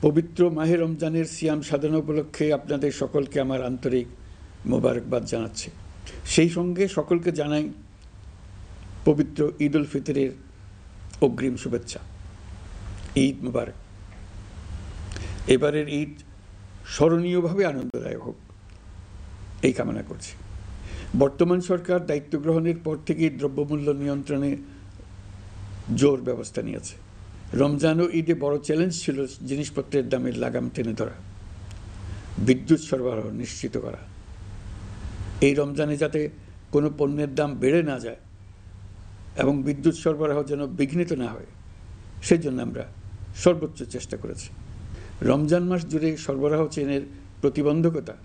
পবিত্র মাহে রমজানের সিয়াম সাধনা উপলক্ষে আপনাদের সকলকে আমার আন্তরিক মোবারকবাদ জানাচ্ছি। সেই সঙ্গে সকলকে জানাই পবিত্র ঈদ উল ফিতরের অগ্রিম শুভেচ্ছা। ঈদ মুবারক। এবারের ঈদ স্মরণীয়ভাবে আনন্দদায়ক হোক এই কামনা করছি। বর্তমান সরকার দায়িত্ব গ্রহণের পর থেকেই দ্রব্যমূল্য নিয়ন্ত্রণে জোর ব্যবস্থা নিয়েছে। রমজান ও ঈদে বড় চ্যালেঞ্জ ছিল জিনিসপত্রের দামের লাগাম টেনে ধরা, বিদ্যুৎ সরবরাহ নিশ্চিত করা। এই রমজানে যাতে কোনো পণ্যের দাম বেড়ে না যায় এবং বিদ্যুৎ সরবরাহ যেন বিঘ্নিত না হয়, সেজন্য আমরা সর্বোচ্চ চেষ্টা করেছি। রমজান মাস জুড়ে সরবরাহ চেনের প্রতিবন্ধকতা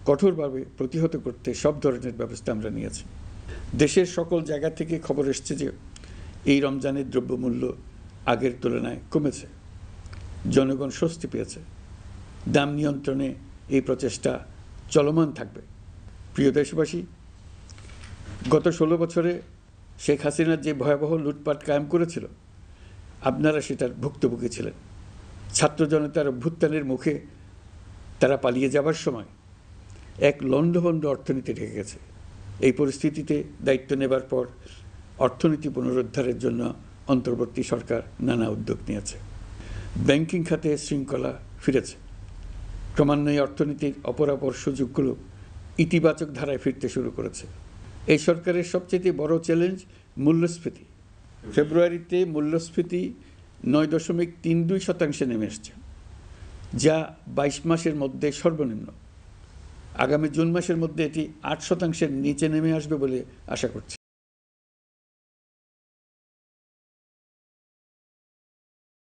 কঠোরভাবে প্রতিহত করতে সব ধরনের ব্যবস্থা আমরা নিয়েছি। দেশের সকল জায়গা থেকে খবর এসছে যে এই রমজানের দ্রব্যমূল্য আগের তুলনায় কমেছে, জনগণ স্বস্তি পেয়েছে। দাম নিয়ন্ত্রণে এই প্রচেষ্টা চলমান থাকবে। প্রিয় দেশবাসী, গত 16 বছরে শেখ হাসিনা যে ভয়াবহ লুটপাট কায়েম করেছিল, আপনারা সেটার ভুক্তভোগী ছিলেন। ছাত্র জনতার অভ্যুত্থানের মুখে তারা পালিয়ে যাবার সময় এক লণ্ডভণ্ড অর্থনীতি ঢেকে গেছে। এই পরিস্থিতিতে দায়িত্ব নেবার পর অর্থনীতি পুনরুদ্ধারের জন্য অন্তর্বর্তী সরকার নানা উদ্যোগ নিয়েছে। ব্যাংকিং খাতে শৃঙ্খলা ফিরেছে। ক্রমান্বয়ে অর্থনীতির অপরাপর সুযোগগুলো ইতিবাচক ধারায় ফিরতে শুরু করেছে। এই সরকারের সবচেয়ে বড় চ্যালেঞ্জ মূল্যস্ফীতি। ফেব্রুয়ারিতে মূল্যস্ফীতি 9.32% নেমে এসছে, যা 22 মাসের মধ্যে সর্বনিম্ন। আগামী জুন মাসের মধ্যে এটি 8%-এর নিচে নেমে আসবে বলে আশা করছি।